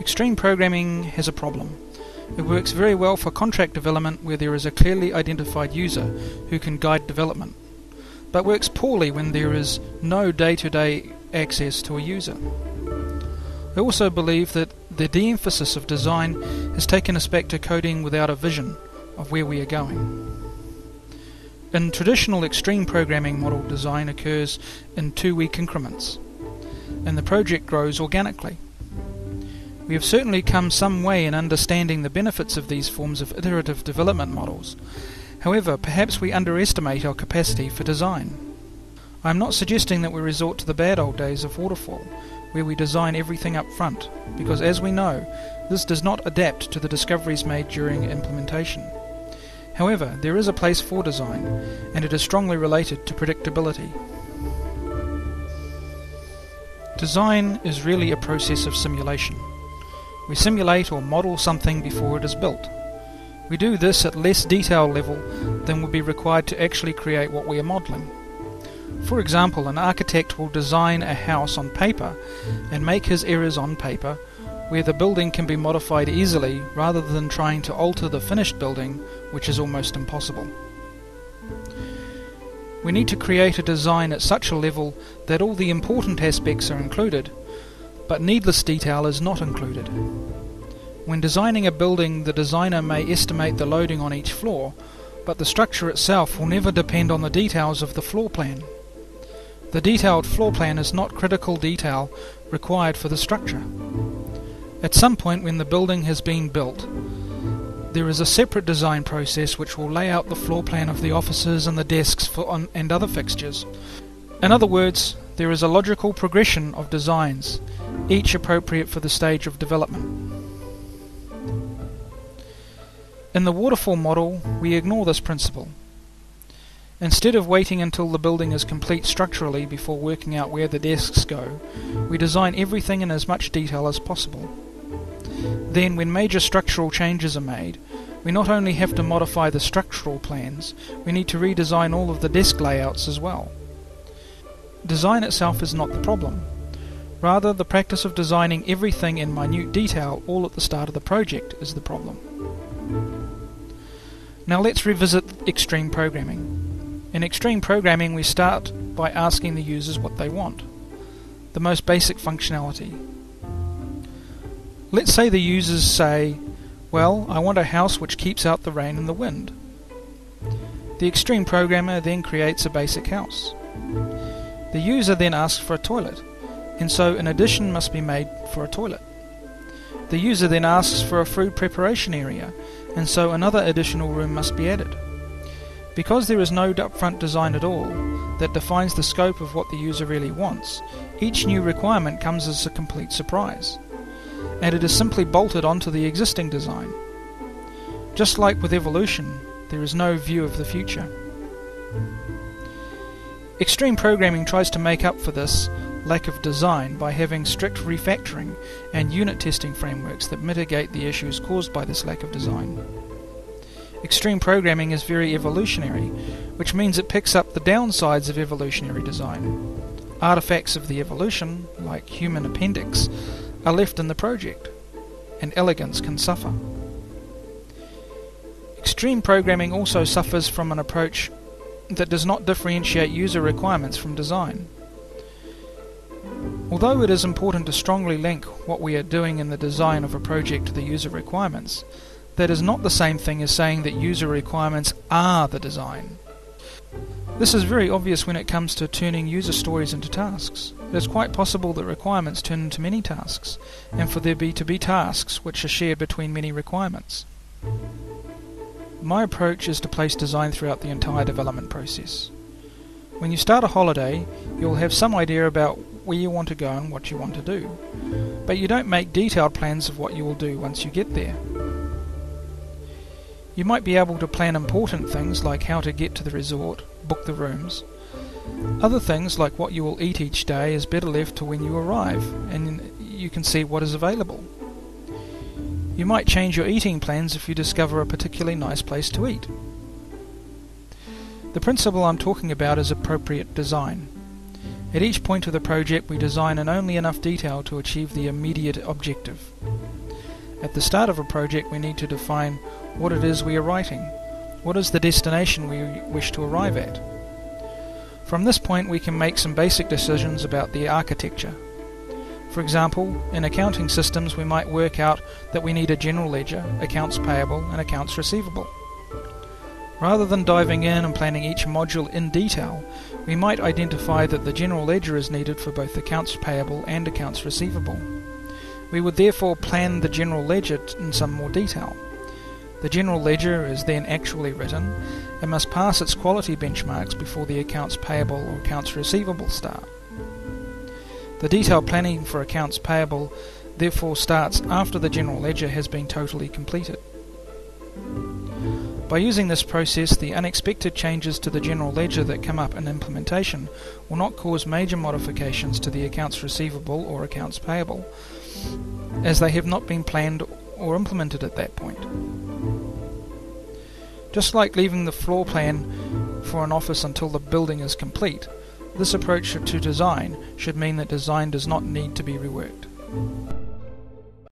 Extreme programming has a problem. It works very well for contract development where there is a clearly identified user who can guide development, but works poorly when there is no day-to-day access to a user. I also believe that the de-emphasis of design has taken us back to coding without a vision of where we are going. In traditional extreme programming model, design occurs in 2-week increments, and the project grows organically. We have certainly come some way in understanding the benefits of these forms of iterative development models. However, perhaps we underestimate our capacity for design. I am not suggesting that we resort to the bad old days of Waterfall, where we design everything up front, because as we know, this does not adapt to the discoveries made during implementation. However, there is a place for design, and it is strongly related to predictability. Design is really a process of simulation. We simulate or model something before it is built. We do this at less detail level than would be required to actually create what we are modelling. For example, an architect will design a house on paper and make his errors on paper, where the building can be modified easily rather than trying to alter the finished building, which is almost impossible. We need to create a design at such a level that all the important aspects are included, but needless detail is not included. When designing a building, the designer may estimate the loading on each floor, but the structure itself will never depend on the details of the floor plan. The detailed floor plan is not critical detail required for the structure. At some point when the building has been built, there is a separate design process which will lay out the floor plan of the offices and the desks and other fixtures. In other words, there is a logical progression of designs, each appropriate for the stage of development. In the waterfall model, we ignore this principle. Instead of waiting until the building is complete structurally before working out where the desks go, we design everything in as much detail as possible. Then, when major structural changes are made, we not only have to modify the structural plans, we need to redesign all of the desk layouts as well. Design itself is not the problem. Rather, the practice of designing everything in minute detail all at the start of the project is the problem. Now let's revisit extreme programming. In extreme programming, we start by asking the users what they want, the most basic functionality. Let's say the users say, well, I want a house which keeps out the rain and the wind. The extreme programmer then creates a basic house. The user then asks for a toilet, and so an addition must be made for a toilet. The user then asks for a food preparation area, and so another additional room must be added. Because there is no upfront design at all that defines the scope of what the user really wants, each new requirement comes as a complete surprise, and it is simply bolted onto the existing design. Just like with evolution, there is no view of the future. Extreme programming tries to make up for this lack of design by having strict refactoring and unit testing frameworks that mitigate the issues caused by this lack of design. Extreme programming is very evolutionary, which means it picks up the downsides of evolutionary design. Artifacts of the evolution, like human appendix, are left in the project, and elegance can suffer. Extreme programming also suffers from an approach that does not differentiate user requirements from design. Although it is important to strongly link what we are doing in the design of a project to the user requirements, that is not the same thing as saying that user requirements are the design. This is very obvious when it comes to turning user stories into tasks. It is quite possible that requirements turn into many tasks, and for there to be tasks which are shared between many requirements. My approach is to place design throughout the entire development process. When you start a holiday, you'll have some idea about where you want to go and what you want to do, but you don't make detailed plans of what you will do once you get there. You might be able to plan important things like how to get to the resort, book the rooms. Other things like what you will eat each day is better left to when you arrive and you can see what is available. You might change your eating plans if you discover a particularly nice place to eat. The principle I'm talking about is appropriate design. At each point of the project we design in only enough detail to achieve the immediate objective. At the start of a project we need to define what it is we are writing. What is the destination we wish to arrive at? From this point we can make some basic decisions about the architecture. For example, in accounting systems we might work out that we need a general ledger, accounts payable and accounts receivable. Rather than diving in and planning each module in detail, we might identify that the general ledger is needed for both accounts payable and accounts receivable. We would therefore plan the general ledger in some more detail. The general ledger is then actually written and must pass its quality benchmarks before the accounts payable or accounts receivable start. The detailed planning for accounts payable therefore starts after the general ledger has been totally completed. By using this process, the unexpected changes to the general ledger that come up in implementation will not cause major modifications to the accounts receivable or accounts payable, as they have not been planned or implemented at that point. Just like leaving the floor plan for an office until the building is complete, this approach to design should mean that design does not need to be reworked.